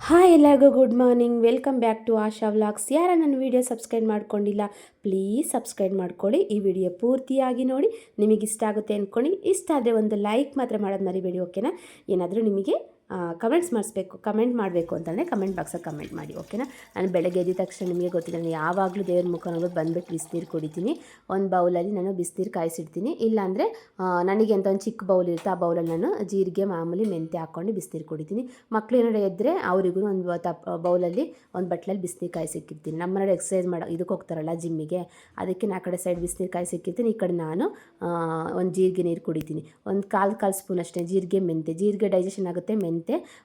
Hi ಎಲ್ಲರಿಗೂ good morning, welcome back to Asha vlogs. ಯಾರ ನನ್ನ ವೀಡಿಯೋ ಸಬ್ಸ್ಕ್ರೈಬ್ ಮಾಡ್ಕೊಂಡಿಲ್ಲ ಪ್ಲೀಸ್ ಸಬ್ಸ್ಕ್ರೈಬ್ ಮಾಡ್ಕೊಳ್ಳಿ. ಈ ವಿಡಿಯೋ ಪೂರ್ತಿಯಾಗಿ ನೋಡಿ, ನಿಮಗೆ ಇಷ್ಟ ಆಗುತ್ತೆ ಅಂದ್ಕೊಂಡು. ಇಷ್ಟ ಆದರೆ ಒಂದು ಲೈಕ್ ಮಾತ್ರ ಮಾಡೋದು ಮರಿಬೇಡಿ, ಓಕೆನಾ? ಏನಾದರೂ ನಿಮಗೆ ಕಮೆಂಟ್ಸ್ ಕಮೆಂಟ್ ಮಾಡಬೇಕು ಅಂತಂದರೆ ಕಮೆಂಟ್ ಬಾಕ್ಸಲ್ಲಿ ಕಮೆಂಟ್ ಮಾಡಿ, ಓಕೆನಾ? ನಾನು ಬೆಳಗ್ಗೆ ಎದ್ದ ತಕ್ಷಣ ನಿಮಗೆ ಗೊತ್ತಿಲ್ಲ, ನಾನು ಯಾವಾಗಲೂ ದೇವ್ರ ಮುಖ ನೋಡ್ಬಿಟ್ಟು ಬಂದುಬಿಟ್ಟು ಬಿಸಿನೀರು ಕುಡಿತೀನಿ. ಒಂದು ಬೌಲಲ್ಲಿ ನಾನು ಬಿಸಿನೀರು ಕಾಯಿಸಿಡ್ತೀನಿ. ಇಲ್ಲಾಂದರೆ ನನಗೆ ಅಂತ ಒಂದು ಚಿಕ್ಕ ಬೌಲ್ ಇರುತ್ತೆ, ಆ ಬೌಲಲ್ಲಿ ನಾನು ಜೀರಿಗೆ ಮಾಮೂಲಿ ಮೆಂತ್ಯ ಹಾಕ್ಕೊಂಡು ಬಿಸಿನೀರು ಕುಡಿತೀನಿ. ಮಕ್ಕಳು ಏನಾರು ಎದ್ದರೆ ಅವರಿಗೂ ಒಂದು ಬೌಲಲ್ಲಿ ಒಂದು ಬಟ್ಲಲ್ಲಿ ಬಿಸಿನೀರು ಕಾಯಿಸಿಕ್ಕಿರ್ತೀನಿ. ನಮ್ಮ ಮನೆಯವ್ರು ಎಕ್ಸಸೈಸ್ ಇದಕ್ಕೆ ಹೋಗ್ತಾರಲ್ಲ ಜಿಮ್ಮಿಗೆ, ಅದಕ್ಕೆ ಆ ಕಡೆ ಸೈಡ್ ಬಿಸಿನೀರು ಕಾಯಿಸಿಕ್ಕಿರ್ತೀನಿ. ಈ ಕಡೆ ನಾನು ಒಂದು ಜೀರಿಗೆ ನೀರು ಕುಡಿತೀನಿ. ಒಂದು ಕಾಲು ಸ್ಪೂನ್ ಅಷ್ಟೇ ಜೀರಿಗೆ ಮೆಂತ್ಯ. ಜೀರಿಗೆ ಡೈಜೆಷನ್ ಆಗುತ್ತೆ, ಮೆಂತ್ಯ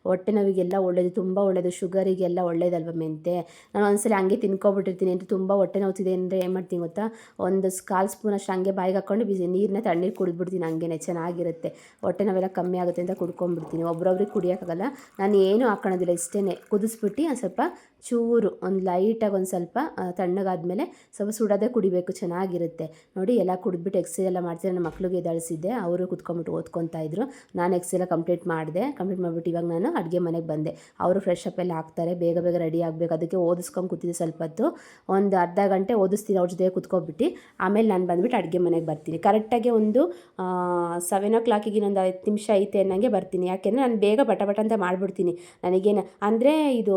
ಹೊಟ್ಟೆ ನೋವಿಗೆಲ್ಲ ಒಳ್ಳೆಯದು, ತುಂಬ ಒಳ್ಳೆಯದು. ಶುಗರಿಗೆಲ್ಲ ಒಳ್ಳೇದಲ್ವ ಮೆಂತ್ಯ. ನಾನು ಒಂದ್ಸಲ ಹಂಗೆ ತಿನ್ಕೊಬಿಟ್ಟಿರ್ತೀನಿ ಅಂತ ತುಂಬ ಹೊಟ್ಟೆ ನೋವ್ತಿದೆ ಅಂದರೆ ಏನು ಮಾಡ್ತೀನಿ ಗೊತ್ತಾ, ಒಂದು ಕಾಲು ಸ್ಪೂನ್ ಅಷ್ಟು ಹಂಗೆ ಬಾಯಿಗೆ ಹಾಕ್ಕೊಂಡು ನೀರನ್ನ ತಣ್ಣೀರು ಕುಡಿದ್ಬಿಡ್ತೀನಿ. ಹಂಗೆ ಚೆನ್ನಾಗಿರುತ್ತೆ, ಹೊಟ್ಟೆ ನೋವೆಲ್ಲ ಕಮ್ಮಿ ಆಗುತ್ತೆ ಅಂತ ಕುಡ್ಕೊಂಡ್ಬಿಡ್ತೀನಿ. ಒಬ್ರೊಬ್ರಿಗೆ ಕುಡಿಯೋಕ್ಕಾಗಲ್ಲ, ನಾನು ಏನೂ ಹಾಕೋಣೋದಿಲ್ಲ, ಇಷ್ಟೇ ಕುದಿಸ್ಬಿಟ್ಟು ಒಂದು ಸ್ವಲ್ಪ ಚೂರು ಒಂದು ಲೈಟಾಗಿ ಒಂದು ಸ್ವಲ್ಪ ತಣ್ಣಗಾದ್ಮೇಲೆ ಸ್ವಲ್ಪ ಸುಡೋದೇ ಕುಡಿಬೇಕು, ಚೆನ್ನಾಗಿರುತ್ತೆ. ನೋಡಿ ಎಲ್ಲ ಕುಡಿದ್ಬಿಟ್ಟು ಎಕ್ಸಸೈಸ್ ಎಲ್ಲ ಮಾಡ್ತೀನಿ. ನನ್ನ ಮಕ್ಳಿಗೆ ಎದ್ದೇಳಿಸಿದ್ದೆ, ಅವರು ಕುತ್ಕೊಂಡ್ಬಿಟ್ಟು ಓದ್ಕೊತಾ ಇದ್ರು. ನಾನು ಎಕ್ಸಸೈಸ್ ಎಲ್ಲ ಕಂಪ್ಲೀಟ್ ಮಾಡಿಬಿಟ್ಟು ಇವಾಗ ನಾನು ಅಡುಗೆ ಮನೆಗೆ ಬಂದೆ. ಅವರು ಫ್ರೆಶ್ ಅಪ್ ಎಲ್ಲ ಆಗ್ತಾರೆ, ಬೇಗ ಬೇಗ ರೆಡಿ ಆಗಬೇಕು. ಅದಕ್ಕೆ ಓದಿಸ್ಕೊಂಡು ಕೂತಿದ್ದೆ ಸ್ವಲ್ಪ ಹೊತ್ತು, ಒಂದು ಅರ್ಧ ಗಂಟೆ ಓದಿಸ್ತೀನಿ ಅವ್ರ ಜೊತೆ ಕೂತ್ಕೊಬಿಟ್ಟು. ಆಮೇಲೆ ನಾನು ಬಂದುಬಿಟ್ಟು ಅಡುಗೆ ಮನೆಗೆ ಬರ್ತೀನಿ. ಕರೆಕ್ಟಾಗಿ ಒಂದು 7 o'clock ಇನ್ನೊಂದು 5 ನಿಮಿಷ ಐತೆ ಅನ್ನಂಗೆ ಬರ್ತೀನಿ. ಯಾಕೆಂದರೆ ನಾನು ಬೇಗ ಬಟ ಅಂತ ಮಾಡಿಬಿಡ್ತೀನಿ. ನನಗೇನು ಅಂದರೆ ಇದು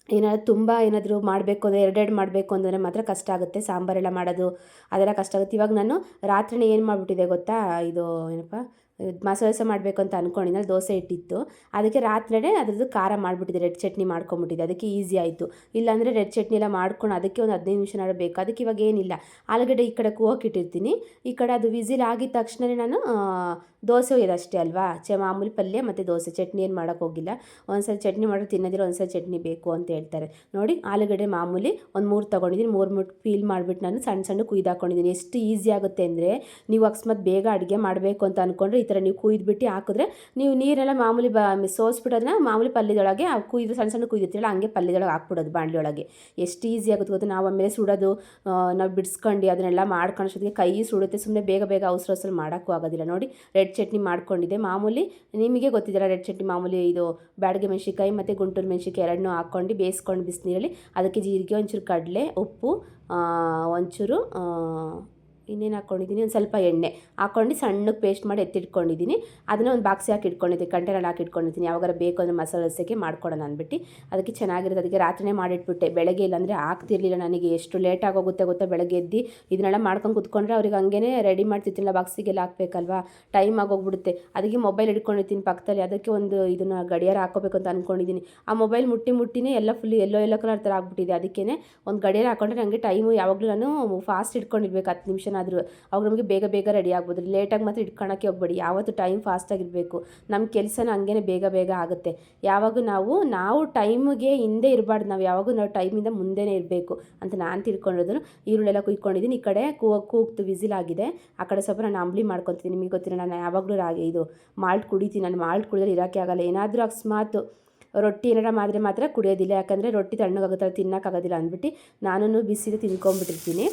ಏನಾದರೂ ಮಾಡಬೇಕು ಅಂದರೆ ಎರಡೆರಡು ಮಾಡಬೇಕು ಅಂದರೆ ಮಾತ್ರ ಕಷ್ಟ ಆಗುತ್ತೆ. ಸಾಂಬಾರೆಲ್ಲ ಮಾಡೋದು ಅದೆಲ್ಲ ಕಷ್ಟ ಆಗುತ್ತೆ. ಇವಾಗ ನಾನು ರಾತ್ರಿನೇ ಏನು ಮಾಡಿಬಿಟ್ಟಿದೆ ಗೊತ್ತಾ, ಇದು ಏನಪ್ಪ ಮಸಾಲೆ ದೋಸೆ ಮಾಡಬೇಕು ಅಂತ ಅಂದ್ಕೊಂಡಿದ್ದಲ್ಲಿ ದೋಸೆ ಇಟ್ಟಿತ್ತು, ಅದಕ್ಕೆ ರಾತ್ರಿಯೇ ಅದ್ರದ್ದು ಖಾರ ಮಾಡಿಬಿಟ್ಟಿದ್ದೆ, ರೆಡ್ ಚಟ್ನಿ ಮಾಡ್ಕೊಂಬಿಟ್ಟಿದ್ದೆ. ಅದಕ್ಕೆ ಈಸಿ ಆಯಿತು. ಇಲ್ಲಾಂದರೆ ರೆಡ್ ಚಟ್ನಿ ಎಲ್ಲ ಮಾಡ್ಕೊಂಡು ಅದಕ್ಕೆ ಒಂದು 15 ನಿಮಿಷ ಬೇಕು. ಅದಕ್ಕೆ ಇವಾಗ ಏನಿಲ್ಲ, ಆಲೂಗಡ್ಡೆ ಈ ಕಡೆ ಕೂಗೋಕ್ಕಿಟ್ಟಿರ್ತೀನಿ, ಈ ಕಡೆ ಅದು ವಿಸಿಲ್ ಆಗಿದ ತಕ್ಷಣವೇ ನಾನು ದೋಸೆ ಒಯ್ಯೋದಷ್ಟೇ ಅಲ್ವಾ, ಮಾಮೂಲಿ ಪಲ್ಯ ಮತ್ತು ದೋಸೆ, ಚಟ್ನಿ ಏನು ಮಾಡೋಕ್ಕೆ ಹೋಗಿಲ್ಲ. ಒಂದ್ಸಲ ಚಟ್ನಿ ಮಾಡೋದು ತಿನ್ನೋದಿಲ್ಲ, ಒಂದ್ಸಲ ಚಟ್ನಿ ಬೇಕು ಅಂತ ಹೇಳ್ತಾರೆ. ನೋಡಿ ಆಲೂಗಡ್ಡೆ ಮಾಮೂಲಿ ಒಂದು 3 ತೊಗೊಂಡಿದ್ದೀನಿ, 3 ಪೀಲ್ ಮಾಡಿಬಿಟ್ಟು ನಾನು ಸಣ್ಣ ಕುಯ್ದು ಹಾಕ್ಕೊಂಡಿದ್ದೀನಿ. ಎಷ್ಟು ಈಸಿ ಆಗುತ್ತೆ ಅಂದರೆ, ನೀವು ಅಕಸ್ಮಾತ್ ಬೇಗ ಅಡುಗೆ ಮಾಡಬೇಕು ಅಂತ ಅಂದ್ಕೊಂಡ್ರೆ ಈ ಥರ ನೀವು ಕುಯ್ದುಬಿಟ್ಟು ಹಾಕಿದ್ರೆ, ನೀವು ನೀರೆಲ್ಲ ಮಾಮೂಲಿ ಸೋಸ್ಬಿಟ್ಟೋದನ್ನ ಮಾಮೂಲಿ ಪಲ್ಯದೊಳಗೆ ಕುಯ್ದು ಸಣ್ಣ ಕುಯ್ದಿರ್ತೀರಲ್ಲ ಹಂಗೆ ಪಲ್ಯದೊಳಗೆ ಹಾಕ್ಬಿಡೋದು ಬಾಣಲಿ ಒಳಗೆ. ಎಷ್ಟು ಈಸಿ ಆಗುತ್ತೆ ಗೊತ್ತಾ. ನಾವು ಆಮೇಲೆ ಸುಡೋದು ನಾವು ಬಿಡಿಸ್ಕೊಂಡು ಅದನ್ನೆಲ್ಲ ಮಾಡ್ಕೊಳ್ಳೋಷ್ಟೊತ್ತಿಗೆ ಕೈ ಸುಡುತ್ತೆ, ಸುಮ್ಮನೆ ಬೇಗ ಅವಸರ ಮಾಡೋಕ್ಕೂ ಆಗೋದಿಲ್ಲ. ನೋಡಿ ರೆಡ್ ಚಟ್ನಿ ಮಾಡ್ಕೊಂಡಿದ್ದೆ, ಮಾಮೂಲಿ ನಿಮಗೆ ಗೊತ್ತಿದ್ದೀರ ರೆಡ್ ಚಟ್ನಿ ಮಾಮೂಲಿ ಇದು ಬ್ಯಾಡಗೆ ಮೆಣಸಿನ್ಕಾಯಿ ಮತ್ತು ಗುಂಟೂರು ಮೆಣಸಿನ್ಕಾಯಿ ಎರಡನ್ನೂ ಹಾಕ್ಕೊಂಡು ಬೇಯಿಸ್ಕೊಂಡು ಬಿಸಿನೀರಲ್ಲಿ, ಅದಕ್ಕೆ ಜೀರಿಗೆ, ಒಂಚೂರು ಕಡಲೆ, ಉಪ್ಪು, ಒಂಚೂರು ಇನ್ನೇನು ಹಾಕ್ಕೊಂಡಿದ್ದೀನಿ, ಒಂದು ಸ್ವಲ್ಪ ಎಣ್ಣೆ ಹಾಕ್ಕೊಂಡು ಸಣ್ಣಕ್ಕೆ ಪೇಸ್ಟ್ ಮಾಡಿ ಎತ್ತಿಟ್ಕೊಂಡಿದ್ದೀನಿ. ಅದನ್ನು ಒಂದು ಬಾಕ್ಸಿಗೆ ಹಾಕಿ ಇಟ್ಕೊಂಡಿದ್ದೀನಿ, ಕಂಟೈನಲ್ಲಿ ಹಾಕಿ ಇಟ್ಕೊಂಡಿದ್ದೀನಿ. ಯಾವಾಗಾರ ಬೇಕು ಅಂದರೆ ಮಸಾಲೆ ದೋಸೆಗೆ ಮಾಡ್ಕೊಡೋಣ ಅಂದ್ಬಿಟ್ಟು. ಅದಕ್ಕೆ ಚೆನ್ನಾಗಿರುತ್ತೆ. ಅದಕ್ಕೆ ರಾತ್ರಿನೇ ಮಾಡಿಟ್ಬಿಟ್ಟೆ, ಬೆಳಗ್ಗೆ ಇಲ್ಲಾಂದರೆ ಆಗ್ತಿರ್ಲಿಲ್ಲ ನನಗೆ. ಎಷ್ಟು ಲೇಟ್ ಆಗೋಗುತ್ತೆ ಗೊತ್ತಾ, ಬೆಳಗ್ಗೆ ಎದ್ದು ಇದನ್ನೆಲ್ಲ ಮಾಡ್ಕೊಂಡು ಕುತ್ಕೊಂಡ್ರೆ ಅವ್ರಿಗೆ ಹಂಗೇ ರೆಡಿ ಮಾಡ್ತಿರ್ತಿಲ್ಲ, ಬಾಕ್ಸಿಗೆಲ್ಲ ಹಾಕಬೇಕಲ್ವಾ, ಟೈಮ್ ಆಗೋಗ್ಬಿಡುತ್ತೆ. ಅದಕ್ಕೆ ಮೊಬೈಲ್ ಹಿಡ್ಕೊಂಡಿರ್ತೀನಿ ಪಕ್ಕದಲ್ಲಿ, ಅದಕ್ಕೆ ಒಂದು ಇದನ್ನು ಗಡಿಯಾರ ಹಾಕೋಬೇಕು ಅಂತ ಅಂದ್ಕೊಂಡಿದ್ದೀನಿ. ಆ ಮೊಬೈಲ್ ಮುಟ್ಟಿನೇ ಎಲ್ಲ ಫುಲ್ ಎಲ್ಲೋ ಕಲರ್ ಥರ ಆಗ್ಬಿಟ್ಟಿದೆ. ಅದಕ್ಕೇ ಒಂದು ಗಡಿಯಾರ ಹಾಕೊಂಡ್ರೆ ನನಗೆ ಟೈಮು ಯಾವಾಗಲೂ ನಾನು ಫಾಸ್ಟ್ ಇಟ್ಕೊಂಡಿರ್ಬೇಕು, 10 ನಿಮಿಷ ಆದರೂ. ಅವಾಗ ನಮಗೆ ಬೇಗ ರೆಡಿ ಆಗ್ಬೋದು. ಲೇಟಾಗಿ ಮಾತ್ರ ಇಟ್ಕೊಳ್ಳೋಕ್ಕೆ ಹೋಗ್ಬೇಡಿ, ಯಾವತ್ತು ಟೈಮ್ ಫಾಸ್ಟಾಗಿರಬೇಕು. ನಮ್ಮ ಕೆಲಸನ ಹಂಗೇ ಬೇಗ ಆಗುತ್ತೆ. ಯಾವಾಗ ನಾವು ಟೈಮಿಗೆ ಹಿಂದೆ ಇರಬಾರ್ದು, ನಾವು ಯಾವಾಗೂ ಟೈಮಿಂದ ಮುಂದೆನೇ ಇರಬೇಕು ಅಂತ ನಾನು ತಿಳ್ಕೊಂಡಿರೋದು. ಈರುಳ್ಳೆಲ್ಲ ಕುಯ್ಕೊಂಡಿದ್ದೀನಿ. ಈ ಕಡೆ ಕೂಗ್ತು ವಿಸಿಲ್ ಆಗಿದೆ, ಆ ಕಡೆ ಸ್ವಲ್ಪ ನಾನು ಅಂಬ್ಲಿ ಮಾಡ್ಕೊತೀನಿ. ನಿಮಗೆ ಗೊತ್ತಿಲ್ಲ, ನಾನು ಯಾವಾಗಲೂ ಇದು ಮಾಲ್ಟ್ ಕುಡಿತೀನಿ. ನಾನು ಮಾಲ್ಟ್ ಕುಡಿದ್ರೆ ಇರೋಕ್ಕೆ ಆಗಲ್ಲ. ಏನಾದರೂ ಅಕಸ್ಮಾತ್ ರೊಟ್ಟಿ ಏನಾರ ಮಾಡಿದ್ರೆ ಮಾತ್ರ ಕುಡಿಯೋದಿಲ್ಲ, ಯಾಕಂದರೆ ರೊಟ್ಟಿ ತಣ್ಣಗಾಗುತ್ತಲ್ಲ, ತಿನ್ನೋಕ್ಕಾಗೋದಿಲ್ಲ ಅಂದ್ಬಿಟ್ಟು ನಾನು ಬಿಸಿದು ತಿನ್ಕೊಂಬಿಟ್ಟಿರ್ತೀನಿ.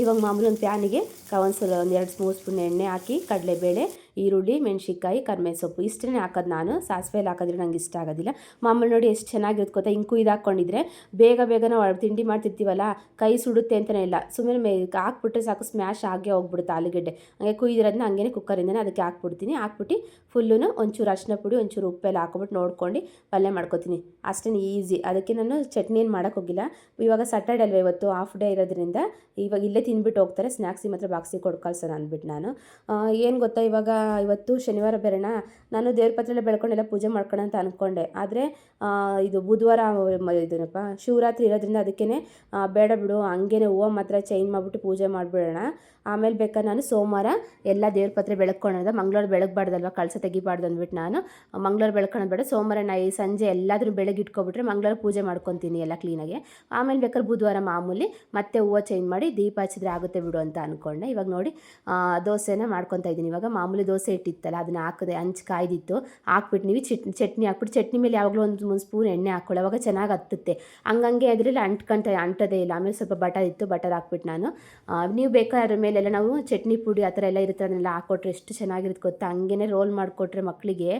ಇವಾಗ ಮಾಮೂಲಿ ಒಂದು ಪ್ಯಾನಿಗೆ ಒಂದು 2 ಸ್ಪೂನ್ ಎಣ್ಣೆ ಹಾಕಿ, ಕಡಲೆಬೇಳೆ, ಈರುಳ್ಳಿ, ಮೆಣಸಿನ್ಕಾಯಿ, ಕರಿಬೇವು ಸೊಪ್ಪು ಇಷ್ಟೇ ಹಾಕೋದು ನಾನು. ಸಾಸಿವೆ ಎಲ್ಲ ಹಾಕಿದ್ರೆ ನಂಗೆ ಇಷ್ಟ ಆಗೋದಿಲ್ಲ. ಮಾಮೂಲಿ ನೋಡಿ ಎಷ್ಟು ಚೆನ್ನಾಗಿರುತ್ತೆ ಗೊತ್ತಾ, ಹಿಂಗೆ ಕುಯ್ದು ಹಾಕ್ಕೊಂಡಿದ್ರೆ ಬೇಗ ನಾವು ತಿಂಡಿ ಮಾಡ್ತಿರ್ತೀವಲ್ಲ, ಕೈ ಸುಡುತ್ತೆ ಅಂತಲೇ ಇಲ್ಲ, ಸುಮ್ಮನೆ ಹಾಕ್ಬಿಟ್ರೆ ಸಾಕು, ಸ್ಮ್ಯಾಶ್ ಆಗೇ ಹೋಗ್ಬಿಡುತ್ತೆ ಆಲೂಗಡ್ಡೆ. ಹಂಗೆ ಕುಯ್ದಿರೋದನ್ನ ಹಂಗೇ ಕುಕ್ಕರಿಂದನೇ ಅದಕ್ಕೆ ಹಾಕ್ಬಿಡ್ತೀನಿ. ಹಾಕ್ಬಿಟ್ಟು ಫುಲ್ಲು ಒಂಚೂರು ಅರಿಶಿನ ಪುಡಿ, ಒಂಚೂರು ಉಪ್ಪೆಲ್ಲ ಹಾಕ್ಬಿಟ್ಟು ನೋಡ್ಕೊಂಡು ಪಲ್ಯ ಮಾಡ್ಕೊತೀನಿ. ಅಷ್ಟೇ ಈಸಿ. ಅದಕ್ಕೆ ನಾನು ಚಟ್ನಿ ಏನು ಮಾಡೋಕ್ಕೋಗಿಲ್ಲ. ಇವಾಗ ಸ್ಯಾಟರ್ಡೆ ಅಲ್ವ, ಇವತ್ತು ಹಾಫ್ ಡೇ ಇರೋದ್ರಿಂದ ಇವಾಗ ಇಲ್ಲೇ ತಿಂದ್ಬಿಟ್ಟು ಹೋಗ್ತಾರೆ. ಸ್ನ್ಯಾಕ್ಸಿಗೆ ಮಾತ್ರ ಬಾಕ್ಸಿಗೆ ಕೊಡ್ಕಳ್ಸೋಣ ಅಂದ್ಬಿಟ್ಟು ನಾನು ಏನು ಗೊತ್ತಾ, ಇವತ್ತು ಶನಿವಾರ ಬೇರೆನಾ, ನಾನು ದೇವ್ರ ಪತ್ರೆಲ್ಲ ಬೆಳ್ಕೊಂಡೆಲ್ಲ ಪೂಜೆ ಮಾಡ್ಕೊಳ್ಳೋ ಅಂತ ಅಂದ್ಕೊಂಡೆ. ಆದರೆ ಇದು ಬುಧವಾರ ಇದನ್ನಪ್ಪ ಶಿವರಾತ್ರಿ ಇರೋದ್ರಿಂದ ಅದಕ್ಕೇ ಬೇಡ ಬಿಡು, ಹಂಗೇ ಹೂವು ಮಾತ್ರ ಚೇಂಜ್ ಮಾಡಿಬಿಟ್ಟು ಪೂಜೆ ಮಾಡಿಬಿಡೋಣ, ಆಮೇಲೆ ಬೇಕಾದ್ರೆ ನಾನು ಸೋಮವಾರ ಎಲ್ಲ ದೇವ್ರ ಪತ್ರೆ ಬೆಳಗ್ಕೊಳ್ಳೋದ, ಮಂಗಳವಾರ ಬೆಳಗ್ಬಾರ್ದಲ್ವ, ಕಳಸ ತೆಗಿಬಾರ್ದು ಅಂದ್ಬಿಟ್ಟು ನಾನು ಮಂಗಳವಾರ ಬೆಳ್ಕೊಳ್ಳೋದು ಬೇಡ, ಸೋಮವಾರ ಸಂಜೆ ಎಲ್ಲಾದರೂ ಬೆಳಗ್ಗೆ ಇಟ್ಕೊಬಿಟ್ರೆ ಮಂಗಳವಾರ ಪೂಜೆ ಮಾಡ್ಕೊತೀನಿ ಎಲ್ಲ ಕ್ಲೀನಾಗಿ. ಆಮೇಲೆ ಬೇಕಾದ್ರೆ ಬುಧವಾರ ಮಾಮೂಲಿ ಮತ್ತೆ ಹೂವು ಚೇಂಜ್ ಮಾಡಿ ದೀಪ ಹಚ್ಚಿದ್ರೆ ಆಗುತ್ತೆ ಬಿಡು ಅಂತ ಅಂದ್ಕೊಂಡೆ. ಇವಾಗ ನೋಡಿ ದೋಸೆನ ಮಾಡ್ಕೊತಾ ಇದ್ದೀನಿ. ಇವಾಗ ಮಾಮೂಲಿ ದೋಸೆ ಇಟ್ಟಿತ್ತಲ್ಲ ಅದನ್ನು ಹಾಕಿದೆ, ಹಂಚು ಕಾಯ್ದಿತ್ತು, ಹಾಕ್ಬಿಟ್ಟು ನೀವು ಚಟ್ನಿ ಹಾಕ್ಬಿಟ್ಟು, ಚಟ್ನಿ ಮೇಲೆ ಯಾವಾಗಲೂ ಒಂದು ಸ್ಪೂನ್ ಎಣ್ಣೆ ಹಾಕ್ಕೊಳ್ಳಿ, ಅವಾಗ ಚೆನ್ನಾಗಿ ಹತ್ತುತ್ತೆ. ಹಂಗಂಗೆ ಅದರಲ್ಲಿ ಅಂಟೋದೇ ಇಲ್ಲ. ಆಮೇಲೆ ಸ್ವಲ್ಪ ಬಟರ್ ಇತ್ತು, ಬಟರ್ ಹಾಕ್ಬಿಟ್ಟು ನಾನು ನೀವು ಬೇಕಾದ್ರೆ ಅದ್ರ ಮೇಲೆ ಮೇಲೆಲ್ಲ ನಾವು ಚಟ್ನಿ ಪುಡಿ ಆ ಥರ ಎಲ್ಲ ಇರುತ್ತೆ, ಅದನ್ನೆಲ್ಲ ಹಾಕ್ಕೊಟ್ರೆ ಎಷ್ಟು ಚೆನ್ನಾಗಿರುತ್ತೆ ಗೊತ್ತಾ. ಹಂಗೇ ರೋಲ್ ಮಾಡಿಕೊಟ್ರೆ ಮಕ್ಕಳಿಗೆ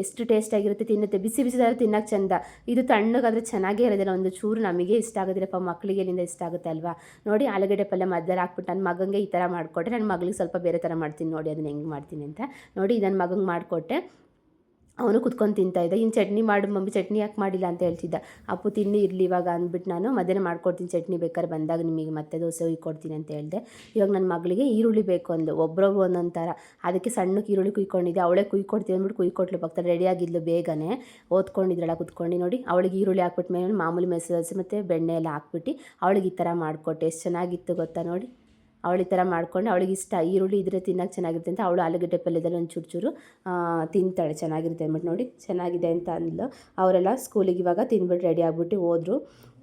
ಎಷ್ಟು ಟೇಸ್ಟಾಗಿರುತ್ತೆ, ತಿನ್ನುತ್ತೆ. ಬಿಸಿ ಬಿಸಿದಾದ್ರೆ ತಿನ್ನೋಕೆ ಚೆಂದ, ಇದು ತಣ್ಣಗಾದರೆ ಚೆನ್ನಾಗೇ ಇರೋದಿಲ್ಲ, ಒಂದು ಚೂರು ನಮಗೆ ಇಷ್ಟ ಆಗೋದಿಲ್ಲಪ್ಪ, ಮಕ್ಕಳಿಗೆ ಎಲ್ಲಿಂದ ಇಷ್ಟ ಆಗುತ್ತೆ ಅಲ್ವಾ. ನೋಡಿ ಆಲೂಗಡ್ಡೆ ಪಲ್ಯ ಮಧ್ಯದಲ್ಲಿ ಹಾಕ್ಬಿಟ್ಟು ನನ್ನ ಮಗನಿಗೆ ಈ ಥರ ಮಾಡಿಕೊಟ್ರೆ, ನನ್ನ ಮಗಳಿಗೆ ಸ್ವಲ್ಪ ಬೇರೆ ಥರ ಮಾಡ್ತೀನಿ ನೋಡಿ ಅದನ್ನು ಹೆಂಗೆ ಮಾಡ್ತೀನಿ ಅಂತ. ನೋಡಿ ನನ್ನ ಮಗಂಗೆ ಮಾಡಿಕೊಟ್ಟೆ, ಅವನು ಕುತ್ಕೊಂಡು ತಿಂತಾಯಿದ್ದ. ಇನ್ನು ಚಟ್ನಿ ಮಾಡು ಮಮ್ಮಿ, ಚಟ್ನಿ ಯಾಕೆ ಮಾಡಿಲ್ಲ ಅಂತ ಹೇಳ್ತಿದ್ದ. ಅಪ್ಪು ತಿನ್ನಿ ಇರಲಿ ಇವಾಗ ಅಂದ್ಬಿಟ್ಟು ನಾನು ಮಧ್ಯಾಹ್ನ ಮಾಡ್ಕೊಡ್ತೀನಿ ಚಟ್ನಿ, ಬೇಕಾದ್ರೆ ಬಂದಾಗ ನಿಮಗೆ ಮತ್ತೆ ದೋಸೆ ಕೊಡ್ತೀನಿ ಅಂತ ಹೇಳಿದೆ. ಇವಾಗ ನನ್ನ ಮಗಳಿಗೆ ಈರುಳ್ಳಿ ಬೇಕು ಅಂದು, ಒಬ್ರೊಬ್ರು ಒಂದೊಂದು ಥರ, ಅದಕ್ಕೆ ಸಣ್ಣಕ್ಕೆ ಈರುಳ್ಳಿ ಕುಯ್ಕೊಂಡಿದ್ದೆ. ಅವಳೇ ಕುಯ್ಕೊಡ್ತೀವಿ ಅಂದ್ಬಿಟ್ಟು ಕುಯ್ಕೊಟ್ಲು, ಪಕ್ಕದಲ್ಲಿ ರೆಡಿಯಾಗಿದ್ಲು ಬೇಗನೆ, ಓದ್ಕೊಂಡಿದ್ರಲ್ಲ ಕುತ್ಕೊಂಡು. ನೋಡಿ ಅವಳಿಗೆ ಈರುಳ್ಳಿ ಹಾಕ್ಬಿಟ್ಟು ಮೇಲೆ ಮಾಮೂಲಿ ಮೆಸೇಜ್ ಮತ್ತು ಬೆಣ್ಣೆ ಎಲ್ಲ ಹಾಕ್ಬಿಟ್ಟು ಅವಳಿಗೆ ಈ ಥರ ಮಾಡಿಕೊಟ್ಟೆ. ಎಷ್ಟು ಚೆನ್ನಾಗಿತ್ತು ಗೊತ್ತಾ. ನೋಡಿ ಅವಳು ಈ ಥರ ಮಾಡ್ಕೊಂಡು, ಅವಳಿಗೆ ಇಷ್ಟ ಈರುಳ್ಳಿ ಇದ್ರೆ ತಿನ್ನೋಕೆ ಚೆನ್ನಾಗಿರುತ್ತೆ ಅಂತ ಅವಳು ಆಲೂಗಡ್ಡೆ ಪಲ್ಯದಲ್ಲಿ ಒಂದು ಚೂರು ತಿಂತಾಳೆ, ಚೆನ್ನಾಗಿರುತ್ತೆ ಅಂದ್ಬಿಟ್ಟು. ನೋಡಿ ಚೆನ್ನಾಗಿದೆ ಅಂತ ಅಂದ್ಲು. ಅವರೆಲ್ಲ ಸ್ಕೂಲಿಗೆ ಇವಾಗ ತಿಂದ್ಬಿಟ್ಟು ರೆಡಿ ಆಗಿಬಿಟ್ಟು ಹೋದರು.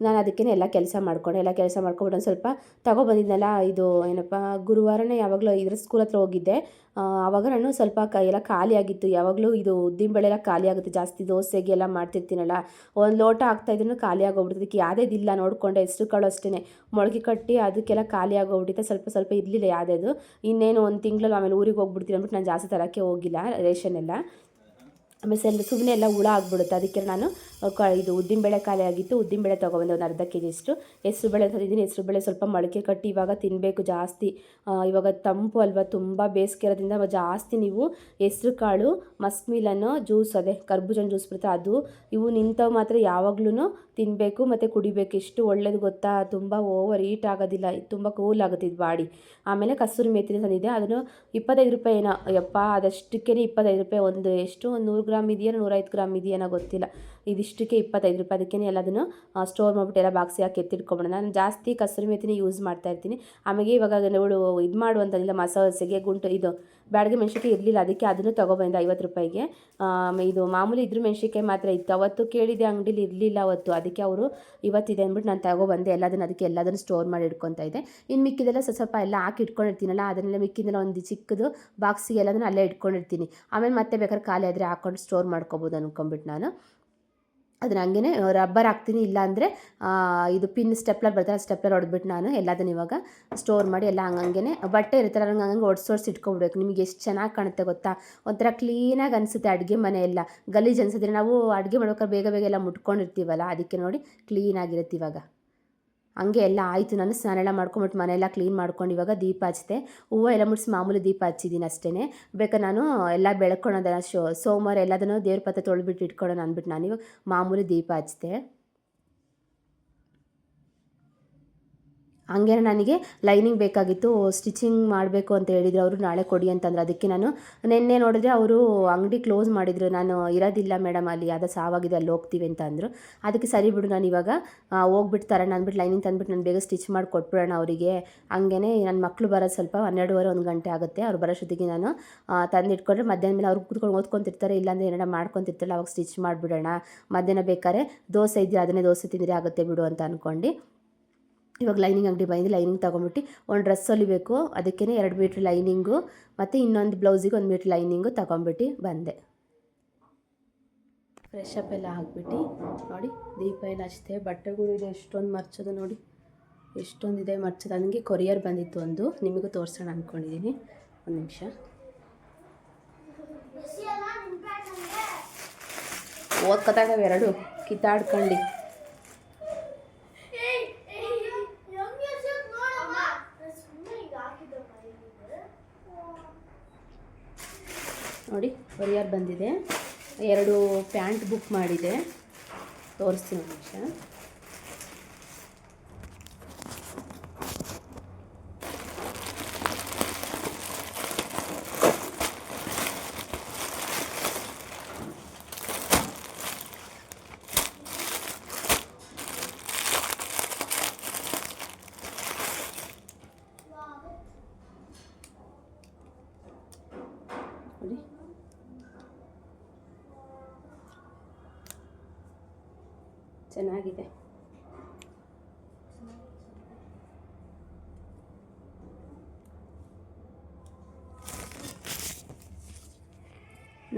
ನಾನು ಅದಕ್ಕೇ ಎಲ್ಲ ಕೆಲಸ ಮಾಡ್ಕೊಂಡೆ, ಎಲ್ಲ ಕೆಲಸ ಮಾಡ್ಕೊಬಿಟ್ಟು ಒಂದು ಸ್ವಲ್ಪ ತೊಗೊಬಂದಿದ್ನಲ್ಲ, ಇದು ಏನಪ್ಪ ಗುರುವಾರನೇ ಯಾವಾಗಲೂ ಇದ್ರ ಸ್ಕೂಲ್ ಹತ್ರ ಹೋಗಿದ್ದೆ. ಆವಾಗ ನಾನು ಸ್ವಲ್ಪ ಎಲ್ಲ ಖಾಲಿ ಆಗಿತ್ತು. ಯಾವಾಗಲೂ ಇದು ಉದ್ದಿನಬೇಳೆ ಎಲ್ಲ ಖಾಲಿ ಆಗುತ್ತೆ, ಜಾಸ್ತಿ ದೋಸೆಗೆ ಎಲ್ಲ ಮಾಡ್ತಿರ್ತೀನಲ್ಲ, ಒಂದು ಲೋಟ ಹಾಕ್ತಾಯಿದ್ರು ಖಾಲಿ ಆಗೋಗ್ಬಿಡ್ತು. ಅದಕ್ಕೆ ಯಾವುದೇದಿಲ್ಲ ನೋಡಿಕೊಂಡೆ, ಹೆಸ್ರು ಕಾಳು ಅಷ್ಟೇ ಮೊಳಕೆ ಕಟ್ಟಿ ಅದಕ್ಕೆಲ್ಲ ಖಾಲಿ ಆಗೋಗ್ಬಿಟ್ಟಿತ್ತು. ಸ್ವಲ್ಪ ಇರಲಿಲ್ಲ ಯಾವುದೇದು. ಇನ್ನೇನು ಒಂದು ತಿಂಗಳಲ್ಲಿ ಆಮೇಲೆ ಊರಿಗೆ ಹೋಗ್ಬಿಡ್ತೀನಿ ಅಂದ್ಬಿಟ್ಟು ನಾನು ಜಾಸ್ತಿ ತರೋಕ್ಕೆ ಹೋಗಿಲ್ಲ ರೇಷನ್ ಎಲ್ಲ. ಆಮೇಲೆ ಸುಮ್ಮನೆ ಎಲ್ಲ ಹುಳ ಆಗಿಬಿಡುತ್ತೆ, ಅದಕ್ಕೆ ನಾನು ಇದು ಉದ್ದಿನಬೇಳೆ ಖಾಲಿ ಆಗಿತ್ತು, ಉದ್ದಿನಬೇಳೆ ತೊಗೊಬಂದೆ ಒಂದು ಅರ್ಧ ಕೆ ಜಿಯಷ್ಟು. ಹೆಸ್ರುಬೇಳೆ ತಂದಿದ್ದೀನಿ, ಹೆಸ್ರುಬೇಳೆ ಸ್ವಲ್ಪ ಮೊಳಕೆ ಕಟ್ಟಿ ಇವಾಗ ತಿನ್ನಬೇಕು ಜಾಸ್ತಿ. ಇವಾಗ ತಂಪು ಅಲ್ವಾ, ತುಂಬ ಬೇಸಿಗೆ ಇರೋದ್ರಿಂದ ಜಾಸ್ತಿ ನೀವು ಹೆಸ್ರು ಕಾಳು, ಮಸ್ಕ್ ಮಿಲನ್ನು ಜ್ಯೂಸ್, ಅದೇ ಕರ್ಬೂಜನ ಜ್ಯೂಸ್ ಬರುತ್ತೆ ಅದು, ಇವು ನಿಂತವು ಮಾತ್ರ ಯಾವಾಗ್ಲೂ ತಿನ್ನಬೇಕು ಮತ್ತು ಕುಡಿಬೇಕು. ಎಷ್ಟು ಒಳ್ಳೇದು ಗೊತ್ತಾ, ತುಂಬ ಓವರ್ ಹೀಟ್ ಆಗೋದಿಲ್ಲ, ತುಂಬ ಕೂಲ್ ಆಗುತ್ತೆ ಇದು ಬಾಡಿ. ಆಮೇಲೆ ಕಸೂರಿ ಮೇಥಿನ ತಂದಿದ್ದೆ, ಅದನ್ನು 25 ರೂಪಾಯಿ ಏನೋ, ಯಪ್ಪ ಅದಷ್ಟಕ್ಕೇ 25 ರೂಪಾಯಿ. ಒಂದು ಎಷ್ಟು ಒಂದು 100 ಗ್ರಾಮ್ ಇದೆಯೋ 150 ಗ್ರಾಮ್ ಇದೆಯೇನೋ ಗೊತ್ತಿಲ್ಲ, ಇದಿಷ್ಟಕ್ಕೆ 25 ರೂಪಾಯಿ. ಅದಕ್ಕೆ ಎಲ್ಲದನ್ನು ಸ್ಟೋರ್ ಮಾಡಿಬಿಟ್ಟು ಎಲ್ಲ ಬಾಕ್ಸಿಗೆ ಹಾಕಿ ಎತ್ತಿಟ್ಕೊಂಬಿಡೋಣ. ನಾನು ಜಾಸ್ತಿ ಕಸೂರಿ ಮೇಥಿನ ಯೂಸ್ ಮಾಡ್ತಾ ಇರ್ತೀನಿ. ಆಮೇಲೆ ಇವಾಗ ಇವಳು ಇದು ಮಾಡುವಂಥದ್ದಿಲ್ಲ, ಮಸಾಲೆಗೆ ಗುಂಟು ಇದು ಬ್ಯಾಡಗೆ ಮೆಣಸಿನ್ಕಾಯಿ ಇರಲಿಲ್ಲ, ಅದಕ್ಕೆ ಅದನ್ನು ತೊಗೊಬಂದೆ 50 ರೂಪಾಯಿಗೆ. ಇದು ಮಾಮೂಲಿ ಇದ್ರ ಮೆಣಸಿನ್ಕಾಯಿ ಮಾತ್ರ ಇತ್ತು, ಅವತ್ತು ಕೇಳಿದೆ ಅಂಗಡಿಲಿ ಇರಲಿಲ್ಲ ಅವತ್ತು, ಅದಕ್ಕೆ ಅವರು ಇವತ್ತಿದೆ ಅಂದ್ಬಿಟ್ಟು ನಾನು ತೊಗೊಬಂದೆ ಎಲ್ಲದನ್ನು. ಅದಕ್ಕೆ ಎಲ್ಲದನ್ನು ಸ್ಟೋರ್ ಮಾಡಿ ಇಟ್ಕೊತಾ ಇದ್ದೆ. ಇನ್ನು ಮಿಕ್ಕಿದೆಲ್ಲ ಸ್ವಲ್ಪ ಎಲ್ಲ ಹಾಕಿ ಇಟ್ಕೊಂಡಿರ್ತೀನಲ್ಲ, ಅದನ್ನೆಲ್ಲ ಮಿಕ್ಕಿದ್ದೆಲ್ಲ ಒಂದು ಚಿಕ್ಕದು ಬಾಕ್ಸಿಗೆ ಎಲ್ಲದನ್ನು ಅಲ್ಲೇ ಇಟ್ಕೊಂಡಿರ್ತೀನಿ. ಆಮೇಲೆ ಮತ್ತೆ ಬೇಕಾದ್ರೆ ಖಾಲಿ ಆದರೆ ಹಾಕ್ಕೊಂಡು ಸ್ಟೋರ್ ಮಾಡ್ಕೊಬೋದು ಅಂದ್ಕೊಂಬಿಟ್ಟು ನಾನು ಅದನ್ನ ಹಂಗೆ ರಬ್ಬರ್ ಹಾಕ್ತೀನಿ. ಇಲ್ಲಾಂದರೆ ಇದು ಪಿನ್ ಸ್ಟೆಪ್ಲರ್ ಬರ್ತಾರೆ, ಸ್ಟೆಪ್ಲರ್ ಹೊಡೆದ್ಬಿಟ್ಟು ನಾನು ಎಲ್ಲದನ್ನು ಇವಾಗ ಸ್ಟೋರ್ ಮಾಡಿ ಎಲ್ಲ ಹಂಗಂಗೆ ಬಟ್ಟೆ ಇರ್ತಾರೆ ಹಂಗೆ ಒಡ್ಸೋಡ್ಸಿ ಇಟ್ಕೊಬಿಡ್ಬೇಕು. ನಿಮಗೆ ಎಷ್ಟು ಚೆನ್ನಾಗಿ ಕಾಣುತ್ತೆ ಗೊತ್ತಾ, ಒಂಥರ ಕ್ಲೀನಾಗಿ ಅನಿಸುತ್ತೆ. ಅಡುಗೆ ಮನೆ ಎಲ್ಲ ಗಲೀಜು ಅನಿಸಿದ್ರೆ ನಾವು ಅಡುಗೆ ಮಾಡ್ಬೇಕಾದ್ರೆ ಬೇಗ ಬೇಗ ಎಲ್ಲ ಮುಟ್ಕೊಂಡಿರ್ತೀವಲ್ಲ, ಅದಕ್ಕೆ ನೋಡಿ ಕ್ಲೀನಾಗಿರುತ್ತೆ. ಇವಾಗ ಹಂಗೆ ಎಲ್ಲ ಆಯಿತು, ನಾನು ಸ್ನಾನ ಎಲ್ಲ ಮಾಡ್ಕೊಂಬಿಟ್ಟು ಮನೆಯೆಲ್ಲ ಕ್ಲೀನ್ ಮಾಡ್ಕೊಂಡು ಇವಾಗ ದೀಪ ಹಚ್ಚಿದೆ. ಹೂವು ಎಲ್ಲ ಮುಡಿಸಿ ಮಾಮೂಲಿ ದೀಪ ಹಚ್ಚಿದ್ದೀನಿ ಅಷ್ಟೇ. ಬೇಕಾದ್ರೆ ನಾನು ಎಲ್ಲ ಬೆಳ್ಕೊಳೋದಲ್ಲ ಸೋಮವಾರ ಎಲ್ಲದನ್ನು ದೇವ್ರ ಪತ್ರ ತೊಳೆದ್ಬಿಟ್ಟು ಇಟ್ಕೊಳ್ಳೋಣ ಅಂದ್ಬಿಟ್ಟು ನಾನು ಇವಾಗ ಮಾಮೂಲಿ ದೀಪ ಹಚ್ಚಿದೆ. ಹಂಗೆ ನನಗೆ ಲೈನಿಂಗ್ ಬೇಕಾಗಿತ್ತು, ಸ್ಟಿಚಿಂಗ್ ಮಾಡಬೇಕು ಅಂತ ಹೇಳಿದ್ರು ಅವರು, ನಾಳೆ ಕೊಡಿ ಅಂತಂದ್ರೆ. ಅದಕ್ಕೆ ನಾನು ನಿನ್ನೆ ನೋಡಿದ್ರೆ ಅವರು ಅಂಗಡಿ ಕ್ಲೋಸ್ ಮಾಡಿದರು. ನಾನು ಇರೋದಿಲ್ಲ ಮೇಡಮ್ ಅಲ್ಲಿ, ಯಾವುದೋ ಸಾವಾಗಿದೆ ಅಲ್ಲಿ ಹೋಗ್ತೀವಿ ಅಂತ ಅಂದರು. ಅದಕ್ಕೆ ಸರಿ ಬಿಡು, ನಾನು ಇವಾಗ ಹೋಗ್ಬಿಟ್ಟು ತರೋಣ ಅಂದ್ಬಿಟ್ಟು ಲೈನಿಂಗ್ ತಂದುಬಿಟ್ಟು ನಾನು ಬೇಗ ಸ್ಟಿಚ್ ಮಾಡಿ ಕೊಟ್ಬಿಡೋಣ ಅವರಿಗೆ. ಹಂಗೇ ನನ್ನ ಮಕ್ಕಳು ಬರೋದು ಸ್ವಲ್ಪ 12:30 1 ಗಂಟೆ ಆಗುತ್ತೆ, ಅವ್ರು ಬರೋಷ್ಟೊತ್ತಿಗೆ ನಾನು ತಂದಿಟ್ಕೊಂಡ್ರೆ ಮಧ್ಯಾಹ್ನ ಮೇಲೆ ಅವ್ರು ಕೂತ್ಕೊಂಡು ಓದ್ಕೊತಿರ್ತಾರೆ, ಇಲ್ಲಾಂದರೆ ಏನಾರ ಮಾಡ್ಕೊತಿರ್ತಾರಲ್ಲ, ಅವಾಗ ಸ್ಟಿಚ್ ಮಾಡಿಬಿಡೋಣ. ಮಧ್ಯಾಹ್ನ ಬೇಕಾದ್ರೆ ದೋಸೆ ಇದೆಯಾ ಅದನ್ನೇ ದೋಸೆ ತಿಂದರೆ ಆಗುತ್ತೆ ಬಿಡು ಅಂತ ಅಂದ್ಕೊಂಡು ಇವಾಗ ಲೈನಿಂಗ್ ಅಂಗಡಿ ಬಂದು ಲೈನಿಂಗ್ ತೊಗೊಂಬಿಟ್ಟು ಒಂದು ಡ್ರೆಸ್ ಹೊಲಿಬೇಕು, ಅದಕ್ಕೇ 2 ಮೀಟ್ರ್ ಲೈನಿಂಗು ಮತ್ತು ಇನ್ನೊಂದು ಬ್ಲೌಸಿಗೆ 1 ಮೀಟ್ರ್ ಲೈನಿಂಗು ತೊಗೊಂಬಿಟ್ಟು ಬಂದೆ. ಫ್ರೆಶ್ ಅಪ್ ಎಲ್ಲ ಹಾಕ್ಬಿಟ್ಟು ನೋಡಿ ದೀಪ ಎಲ್ಲ ಹಚ್ತೆ. ಬಟ್ಟೆಗಳು ಇದೆ ಎಷ್ಟೊಂದು ಮರ್ಚೋದು, ನೋಡಿ ಎಷ್ಟೊಂದಿದೆ ಮರ್ಚೋದು. ನನಗೆ ಕೊರಿಯರ್ ಬಂದಿತ್ತು ಒಂದು, ನಿಮಗೂ ತೋರಿಸೋಣ ಅಂದ್ಕೊಂಡಿದ್ದೀನಿ. ಒಂದು ನಿಮಿಷ ಓದ್ಕೊತಾಗ ಎರಡು ಕಿತ್ತಾಡ್ಕೊಂಡು ನೋಡಿ ಕೊರಿಯರ್ ಬಂದಿದೆ. 2 ಪ್ಯಾಂಟ್ ಬುಕ್ ಮಾಡಿದೆ, ತೋರಿಸ್ತೀನಿ ಒಂದು ನಿಮಿಷ. ನೋಡಿ ಚೆನ್ನಾಗಿದೆ.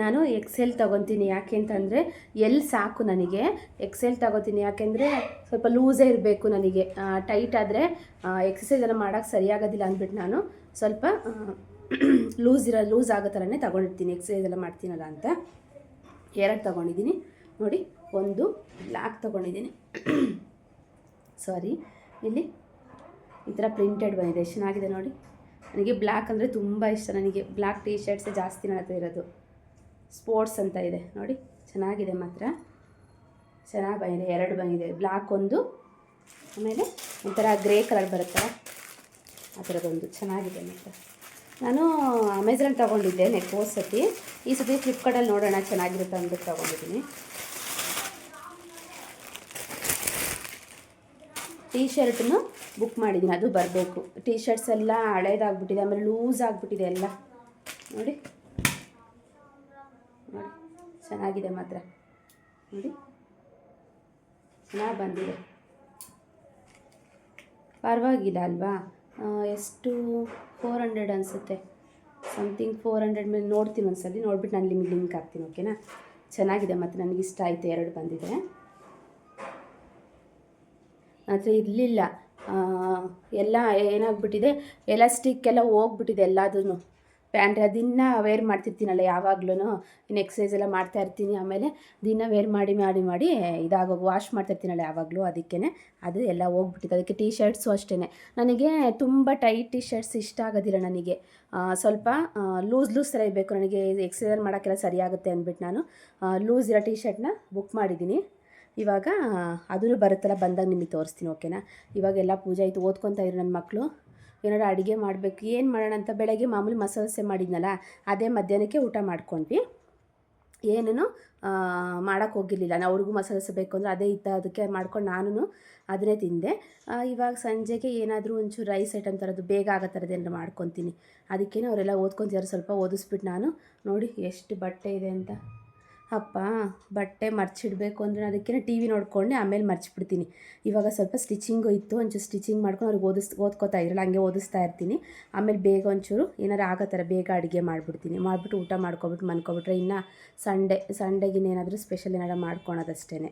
ನಾನು ಎಕ್ಸೆಲ್ ತೊಗೊತೀನಿ. ಯಾಕೆ ಅಂತಂದರೆ ಎಲ್ಲಿ ಸಾಕು ನನಗೆ ಎಕ್ಸೆಲ್ ತೊಗೋತೀನಿ. ಯಾಕೆಂದರೆ ಸ್ವಲ್ಪ ಲೂಸೇ ಇರಬೇಕು ನನಗೆ. ಟೈಟ್ ಆದರೆ ಎಕ್ಸಸೈಸ್ ಎಲ್ಲ ಮಾಡೋಕ್ಕೆ ಸರಿಯಾಗೋದಿಲ್ಲ ಅಂದ್ಬಿಟ್ಟು ನಾನು ಸ್ವಲ್ಪ ಲೂಸ್ ಆಗೋ ಥರನೇ ತೊಗೊಂಡಿರ್ತೀನಿ, ಎಕ್ಸಸೈಸ್ ಎಲ್ಲ ಮಾಡ್ತೀನಲ್ಲ ಅಂತ. 2 ತೊಗೊಂಡಿದ್ದೀನಿ ನೋಡಿ. ಒಂದು ಬ್ಲ್ಯಾಕ್ ತೊಗೊಂಡಿದ್ದೀನಿ, ಸಾರಿ, ಇಲ್ಲಿ ಈ ಥರ ಪ್ರಿಂಟೆಡ್ ಬಂದಿದೆ, ಚೆನ್ನಾಗಿದೆ ನೋಡಿ. ನನಗೆ ಬ್ಲ್ಯಾಕ್ ಅಂದರೆ ತುಂಬ ಇಷ್ಟ. ನನಗೆ ಬ್ಲ್ಯಾಕ್ ಟೀ ಶರ್ಟ್ಸೇ ಜಾಸ್ತಿ ನನ್ನ ಹತ್ರ ಇರೋದು. ಸ್ಪೋರ್ಟ್ಸ್ ಅಂತ ಇದೆ ನೋಡಿ, ಚೆನ್ನಾಗಿದೆ ಮಾತ್ರ, ಚೆನ್ನಾಗಿ ಬಂದಿದೆ. 2 ಬಂದಿದೆ, ಬ್ಲ್ಯಾಕ್ ಒಂದು, ಆಮೇಲೆ ಒಂಥರ ಗ್ರೇ ಕಲರ್ ಬರುತ್ತಲ್ಲ ಆ ಥರದೊಂದು ಚೆನ್ನಾಗಿದೆ ಮಾತ್ರ. ನಾನು ಅಮೆಝಾನ್ ತೊಗೊಂಡಿದ್ದೆ ಹೋದ ಸತಿ. ಈ ಸತಿ ಫ್ಲಿಪ್ಕಾರ್ಟಲ್ಲಿ ನೋಡೋಣ ಚೆನ್ನಾಗಿರುತ್ತೆ ಅಂದ್ಬಿಟ್ಟು ತೊಗೊಂಡಿದ್ದೀನಿ. ಟೀ ಶರ್ಟನ್ನು ಬುಕ್ ಮಾಡಿದ್ದೀನಿ, ಅದು ಬರಬೇಕು. ಟೀ ಶರ್ಟ್ಸ್ ಎಲ್ಲ ಹಳೇದಾಗ್ಬಿಟ್ಟಿದೆ, ಆಮೇಲೆ ಲೂಸ್ ಆಗಿಬಿಟ್ಟಿದೆ ಎಲ್ಲ ನೋಡಿ. ನೋಡಿ ಚೆನ್ನಾಗಿದೆ ಮಾತ್ರ, ನೋಡಿ ಚೆನ್ನಾಗಿ ಬಂದಿದೆ, ಪರವಾಗಿಲ್ಲ ಅಲ್ವಾ. ಎಷ್ಟು 400 ಅನಿಸುತ್ತೆ, ಸಮಥಿಂಗ್ 400 ಮೇಲೆ ನೋಡ್ತೀನಿ ಒಂದ್ಸಲಿ, ನೋಡ್ಬಿಟ್ಟು ನಾನು ನಿಮಗೆ ಲಿಂಕ್ ಹಾಕ್ತೀನಿ, ಓಕೆನಾ. ಚೆನ್ನಾಗಿದೆ ಮತ್ತು ನನಗೆ ಇಷ್ಟ ಆಯಿತು. 2 ಬಂದಿದೆ. ಆದರೆ ಇರಲಿಲ್ಲ, ಎಲ್ಲ ಏನಾಗ್ಬಿಟ್ಟಿದೆ, ಎಲಾಸ್ಟಿಕ್ ಎಲ್ಲ ಹೋಗ್ಬಿಟ್ಟಿದೆ ಎಲ್ಲದೂ. ಪ್ಯಾಂಟ್ ದಿನ ವೇರ್ ಮಾಡ್ತಿರ್ತೀನಲ್ಲ ಯಾವಾಗ್ಲೂ, ಇನ್ನು ಎಕ್ಸಸೈಸ್ ಎಲ್ಲ ಮಾಡ್ತಾಯಿರ್ತೀನಿ, ಆಮೇಲೆ ದಿನ ವೇರ್ ಮಾಡಿ ಮಾಡಿ ಮಾಡಿ ಇದಾಗೋಗಿ ವಾಶ್ ಮಾಡ್ತಾಯಿರ್ತೀನಲ್ಲ ಯಾವಾಗಲೂ, ಅದಕ್ಕೇ ಅದು ಎಲ್ಲ ಹೋಗ್ಬಿಟ್ಟಿದೆ. ಅದಕ್ಕೆ ಟೀ ಶರ್ಟ್ಸು ಅಷ್ಟೇ, ನನಗೆ ತುಂಬ ಟೈಟ್ ಟೀ ಶರ್ಟ್ಸ್ ಇಷ್ಟ ಆಗೋದಿಲ್ಲ ನನಗೆ. ಸ್ವಲ್ಪ ಲೂಸ್ ಥರ ಇರಬೇಕು ನನಗೆ, ಎಕ್ಸಸೈಸ್ ಮಾಡೋಕ್ಕೆಲ್ಲ ಸರಿಯಾಗುತ್ತೆ ಅಂದ್ಬಿಟ್ಟು ನಾನು ಲೂಸ್ ಇರೋ ಟೀ ಶರ್ಟ್ನ ಬುಕ್ ಮಾಡಿದ್ದೀನಿ. ಇವಾಗ ಅದೂ ಬರುತ್ತಲ್ಲ, ಬಂದಾಗ ನಿಮಗೆ ತೋರಿಸ್ತೀನಿ, ಓಕೆನಾ. ಇವಾಗೆಲ್ಲ ಪೂಜೆ ಆಯಿತು, ಓದ್ಕೊತಾ ಇದ್ರು ನನ್ನ ಮಕ್ಕಳು. ಏನಾದ್ರು ಅಡುಗೆ ಮಾಡಬೇಕು, ಏನು ಮಾಡೋಣ ಅಂತ ಬೆಳಗ್ಗೆ ಮಾಮೂಲಿ ಮಸಾಲೆ ದೋಸೆ ಮಾಡಿದ್ನಲ್ಲ, ಅದೇ ಮಧ್ಯಾಹ್ನಕ್ಕೆ ಊಟ ಮಾಡ್ಕೊಂಡ್ವಿ. ಏನೂ ಮಾಡೋಕ್ಕೆ ಹೋಗಿರಲಿಲ್ಲ, ನಾವು ಅವ್ರಿಗೂ ಮಸಾಲೆ ದೋಸೆ ಬೇಕು ಅಂದರೆ ಅದೇ ಇತ್ತು, ಅದಕ್ಕೆ ಮಾಡ್ಕೊಂಡು ನಾನು ಅದನ್ನೇ ತಿಂದೆ. ಇವಾಗ ಸಂಜೆಗೆ ಏನಾದರೂ ಒಂಚೂರು ರೈಸ್ ಐಟಮ್ ಥರದ್ದು ಬೇಗ ಆಗೋ ಥರದ್ದು ಏನಾರು ಮಾಡ್ಕೊತೀನಿ. ಅದಕ್ಕೇ ಅವರೆಲ್ಲ ಓದ್ಕೊತಿದ್ದಾರೆ, ಸ್ವಲ್ಪ ಓದಿಸ್ಬಿಟ್ಟು ನಾನು ನೋಡಿ ಎಷ್ಟು ಬಟ್ಟೆ ಇದೆ ಅಂತ. ಅಪ್ಪ ಬಟ್ಟೆ ಮರ್ಚಿಡಬೇಕು ಅಂದರೆ ಅದಕ್ಕೆ ಟಿ ವಿ ನೋಡ್ಕೊಂಡು ಆಮೇಲೆ ಮರ್ಚಿಬಿಡ್ತೀನಿ. ಇವಾಗ ಸ್ವಲ್ಪ ಸ್ಟಿಚಿಂಗು ಇತ್ತು, ಒಂಚೂರು ಸ್ಟಿಚಿಂಗ್ ಮಾಡ್ಕೊಂಡು ಅವ್ರಿಗೆ ಓದ್ಕೋತಾ ಇದ್ರಲ್ಲ, ಹಂಗೆ ಓದಿಸ್ತಾ ಇರ್ತೀನಿ. ಆಮೇಲೆ ಬೇಗ ಒಂಚೂರು ಏನಾರು ಆಗೋ ಥರ ಬೇಗ ಅಡುಗೆ ಮಾಡಿಬಿಟ್ಟು ಊಟ ಮಾಡ್ಕೊಬಿಟ್ಟು ಮನ್ಕೊಬಿಟ್ರೆ ಇನ್ನು ಸಂಡೇಗಿನ್ನೇನಾದರೂ ಸ್ಪೆಷಲ್ ಏನಾರು ಮಾಡ್ಕೊಳೋದಷ್ಟೇ.